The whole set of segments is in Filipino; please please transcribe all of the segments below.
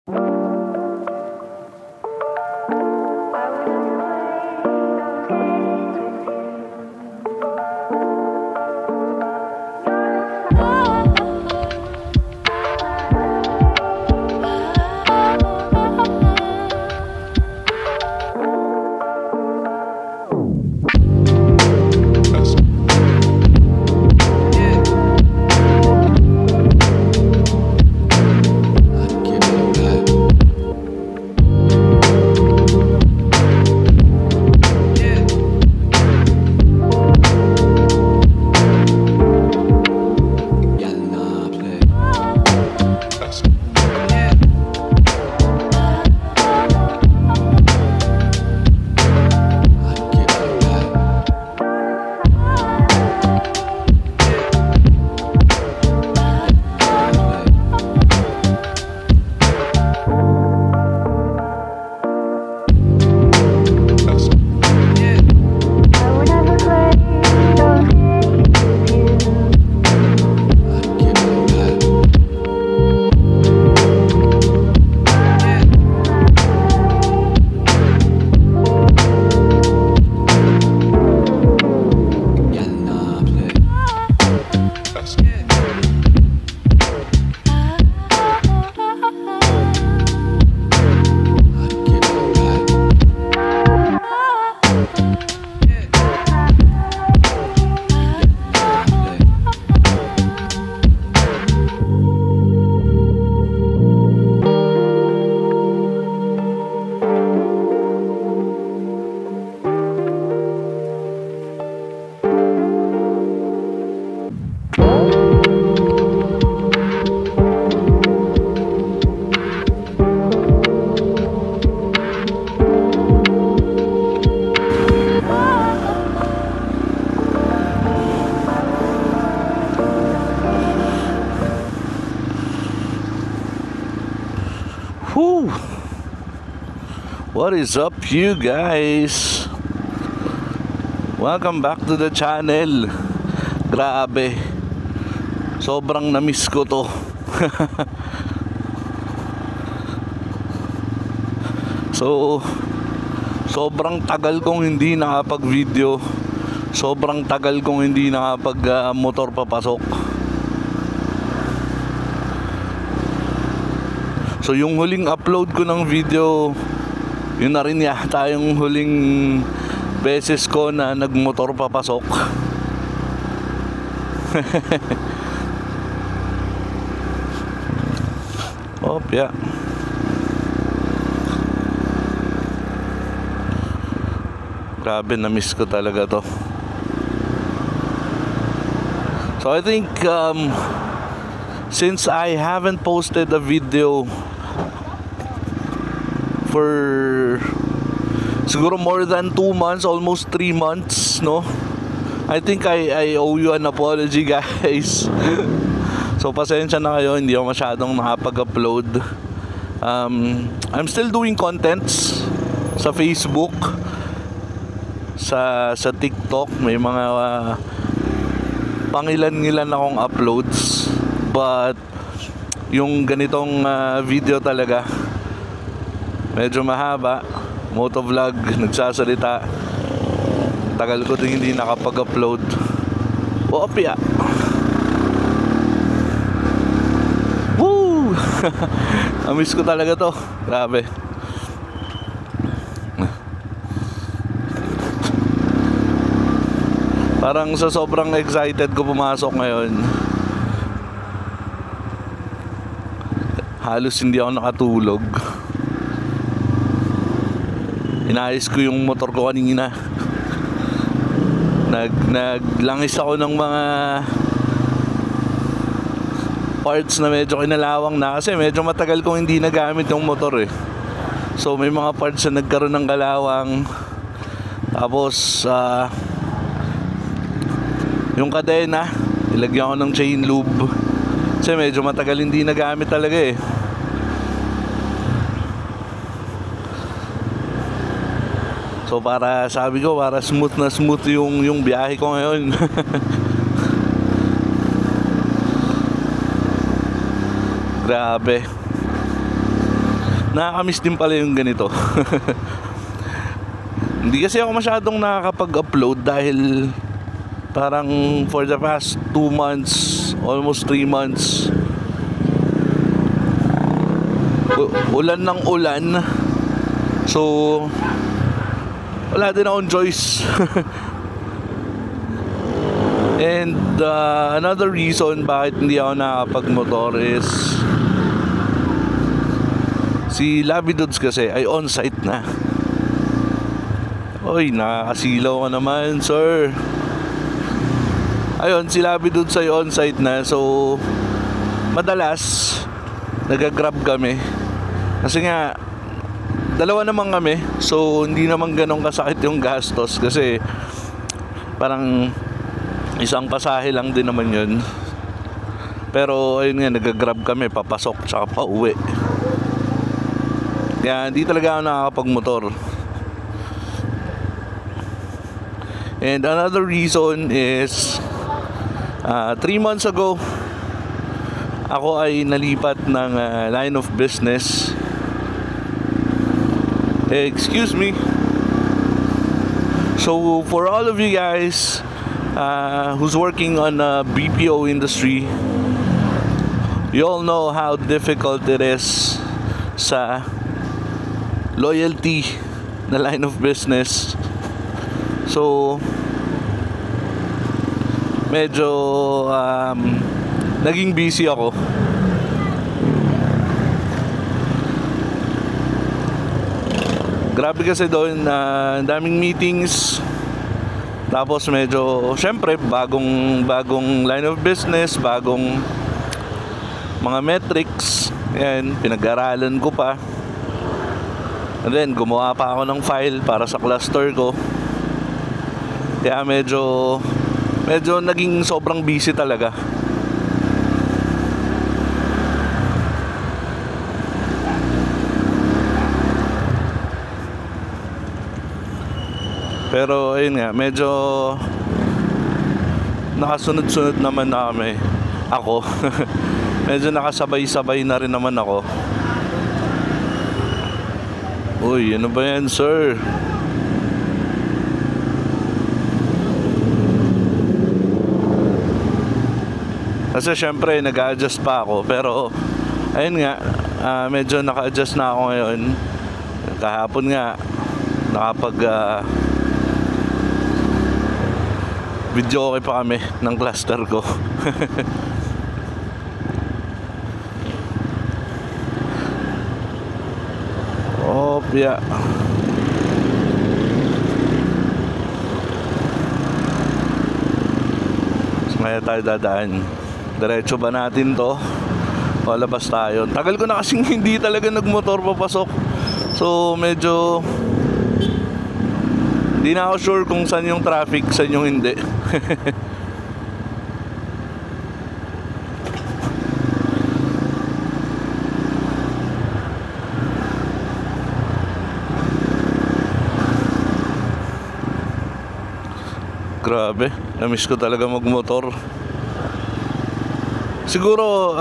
Whew. What is up, you guys? Welcome back to the channel. Grabe, sobrang na-miss ko to. So, sobrang tagal kong hindi nakapag-video. Sobrang tagal kong hindi nakapag-motor papasok. So yung huling upload ko ng video, yun na rin yata yung huling beses ko na nagmotor papasok. Yeah. Grabe, na-miss ko talaga to. So I think since I haven't posted a video for siguro more than 2 months, almost 3 months, no? I think I owe you an apology, guys. So pasensya na kayo, hindi ako masyadong nakapag-upload. I'm still doing contents sa Facebook, sa TikTok. May mga pangilan-ngilan akong uploads, but yung ganitong video talaga medyo mahaba, motovlog, nagsasalita, tagal ko din hindi nakapag-upload. Yeah. Woo! Amiss ko talaga to. Grabe. Parang sa sobrang excited ko pumasok ngayon, halos hindi ako nakatulog. Inayos ko yung motor ko kanina. Naglangis ako ng mga parts na medyo kinalawang na, kasi medyo matagal kong hindi nagamit yung motor eh. So may mga parts na nagkaroon ng kalawang. Tapos yung kadena, ilagyan ko ng chain lube, kasi medyo matagal hindi nagamit talaga eh. So para, sabi ko, para smooth na smooth yung biyahe ko ngayon. Grabe. nakakamiss din pala yung ganito. Hindi kasi ako masyadong nakakapag-upload dahil parang for the past 2 months, almost 3 months, ulan ng ulan. So wala din akong choice. And another reason bakit hindi ako nakakapag-motor is si Labi Dudes kasi ay on-site na. Oy, nakakasilaw ka naman, sir. Ayun, si Labi Dudes ay on-site na. So madalas nag-grab kami. Kasi nga dalawa naman kami. So hindi naman ganun kasakit yung gastos. Kasi parang isang pasahe lang din naman yun. Pero ayun nga, nag-grab kami papasok tsaka pa uwi. Kaya hindi talaga ako nakakapag-motor. And another reason is 3 months ago ako ay nalipat ng line of business. Excuse me. So for all of you guys who's working on a BPO industry, you all know how difficult it is sa loyalty na line of business. So medyo naging busy ako. Grabe kasi doon, daming meetings. Tapos medyo syempre bagong line of business, bagong mga metrics. Yan, pinag-aralan ko pa. And then gumawa pa ako ng file para sa cluster ko. Kaya medyo naging sobrang busy talaga. Pero ayun nga, medyo nakasunod-sunod naman na kami. Ako. Medyo nakasabay-sabay na rin naman ako. Uy, ano ba yan, sir? Kasi syempre nag-a-adjust pa ako. Pero ayun nga, medyo naka-adjust na ako ngayon. Kahapon nga nakapag video okay pa kami ng cluster ko. Yeah. So, kaya tayo dadaan. Diretso ba natin to? O labas tayo? Tagal ko na kasing hindi talaga nagmotor papasok. So medyo hindi na ako sure kung saan yung traffic, saan yung hindi. Grabe, na-miss ko talaga magmotor. Siguro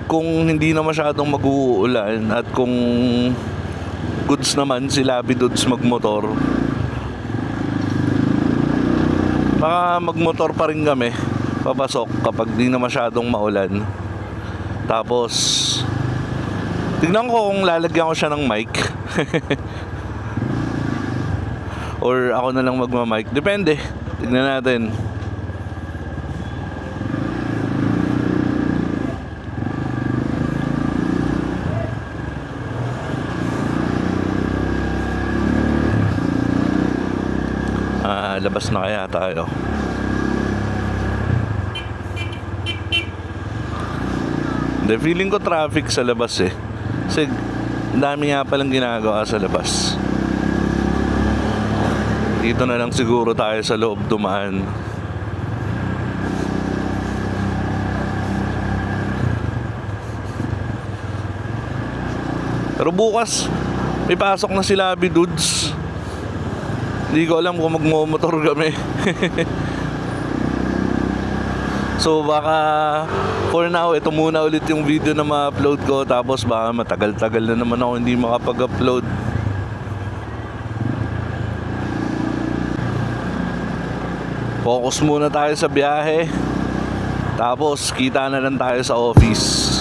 kung hindi na masyadong mag-uulan at kung goods naman si Labi Dudes magmotor, baka magmotor pa rin kami papasok kapag di na masyadong maulan. Tapos tignan ko kung lalagyan ko siya ng mic. Or ako na lang magma-mic. Depende. Tignan natin. Labas na kaya tayo. Hindi, feeling ko traffic sa labas eh. Kasi dami nga palang ginagawa sa labas. Dito na lang siguro tayo sa loob dumaan. Pero bukas may pasok na si Labi Dudes. Hindi ko alam kung magmomotor kami. So baka for now ito muna ulit yung video na ma-upload ko, tapos baka matagal-tagal na naman ako hindi makapag-upload. Focus muna tayo sa biyahe, tapos kita na lang tayo sa office.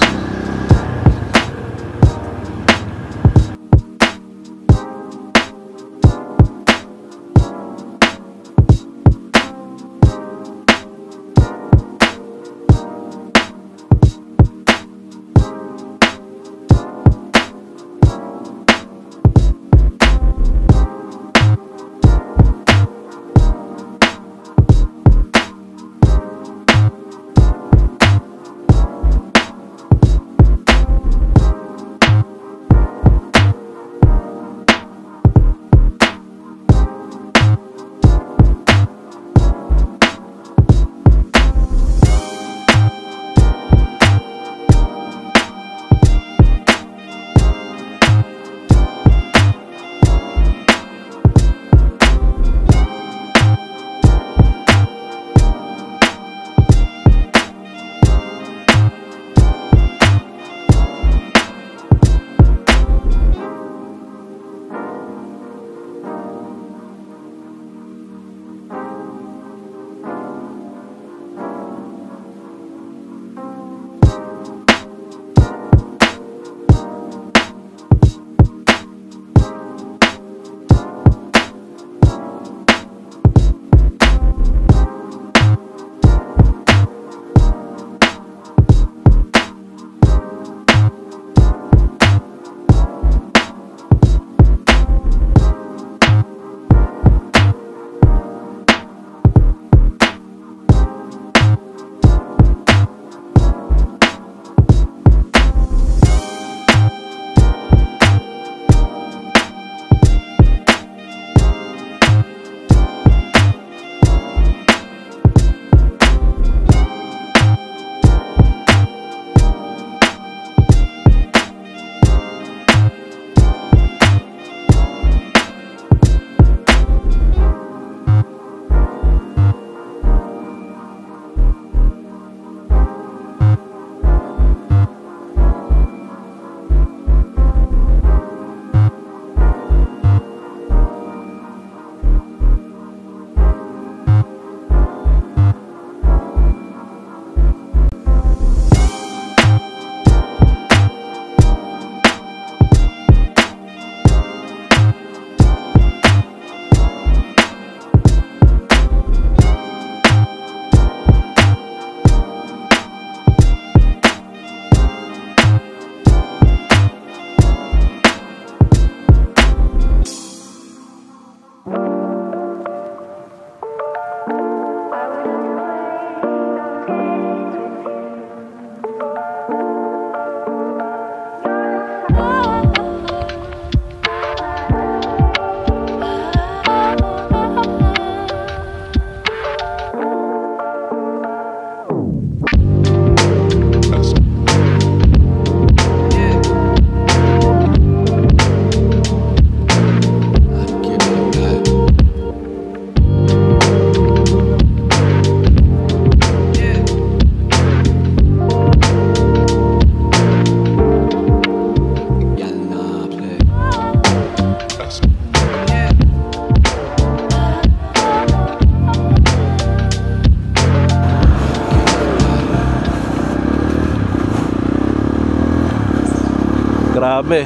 Grabe,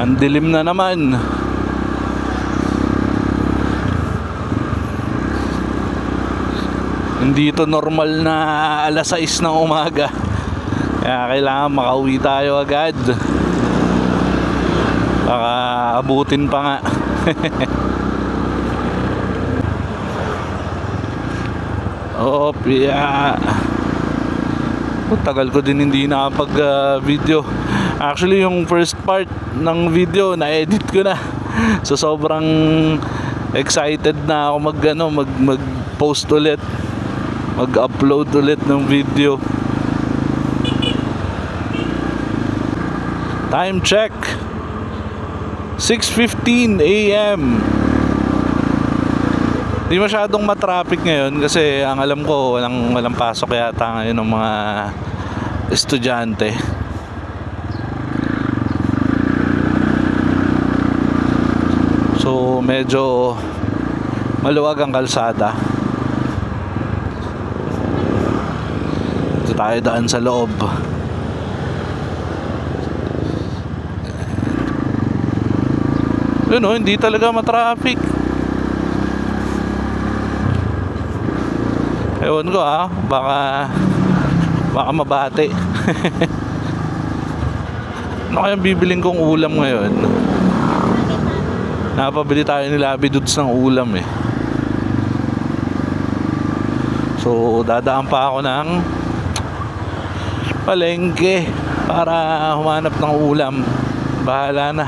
ang dilim na naman. Hindi ito normal na alas 6 ng umaga, kaya kailangan makauwi tayo agad. Baka abutin pa nga. Oh, yeah. Tagal ko din hindi nakapag video. Actually yung first part ng video na-edit ko na. So sobrang excited na ako mag-post ulit, mag-upload ulit ng video. Time check 6:15 AM. Di masyadong matraffic ngayon kasi ang alam ko walang pasok yata ngayon ng mga estudyante. So medyo maluwag ang kalsada. Ito tayo daan sa loob. Yun, hindi talaga matraffic. Ewan ko baka mabate. Ano kaya bibiling kong ulam ngayon? Napabili tayo ni Labi Dudes ng ulam eh. So dadaan pa ako ng palengke para humanap ng ulam. Bahala na.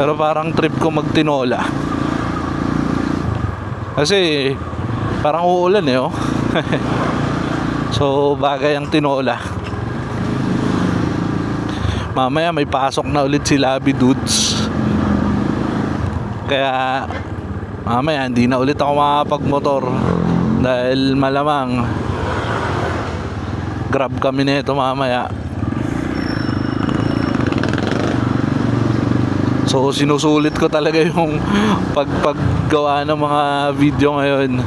Pero parang trip ko magtinola. Kasi parang uulan eh So bagay ang tinola. Mamaya may pasok na ulit si Labi Dudes. Kaya mamaya hindi na ulit ako makapagmotor. Dahil malamang grab kami nito mamaya. So sinusulit ko talaga yung paggawa ng mga video ngayon.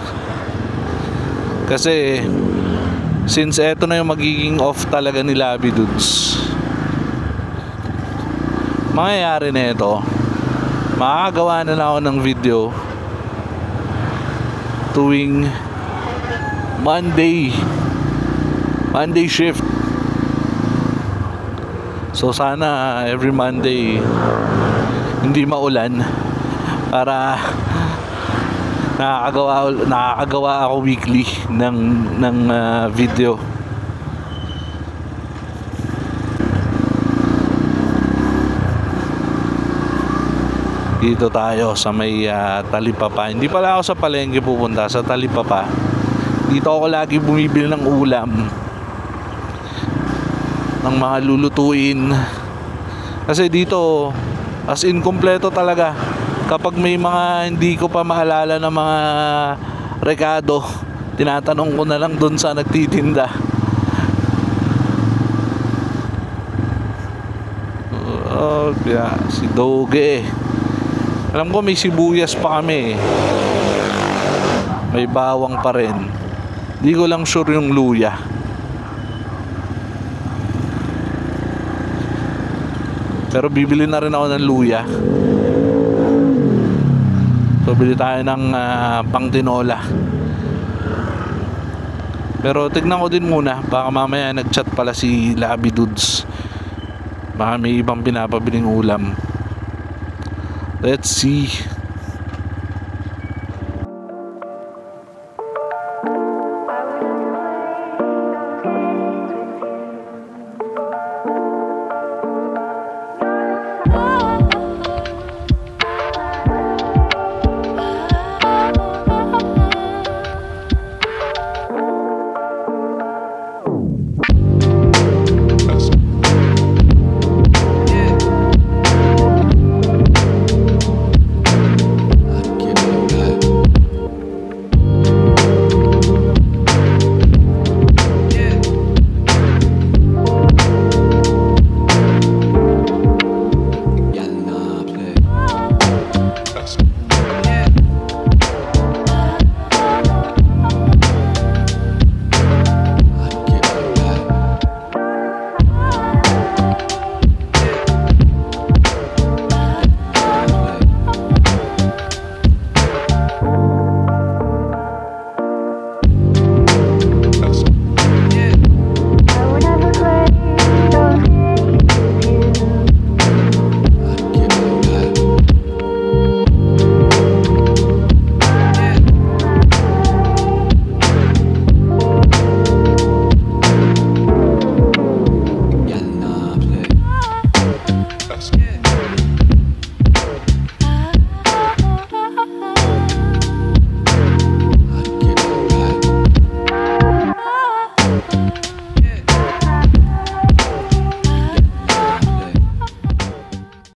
Kasi since eto na yung magiging off talaga ni Labi Dudes, mangyayari na ito, makakagawa na lang ako ng video tuwing Monday shift. So sana every Monday hindi maulan para nakakagawa ako weekly ng video. Dito tayo sa may Talipapa. Hindi pala ako sa palengke pupunta, sa Talipapa. Dito ako lagi bumibili ng ulam, ng mga lulutuin. Kasi dito as in kompleto talaga. Kapag may mga hindi ko pa maalala na mga rekado, tinatanong ko na lang doon sa nagtitinda. Si Doge. Alam ko may sibuyas pa kami. May bawang pa rin. Di ko lang sure yung luya. Pero bibili na rin ako ng luya. So bili tayo ng pangtinola. Pero tignan ko din muna, baka mamaya nagchat pala si Labi Dudes. Baka may ibang pinapabiling ulam. Let's see.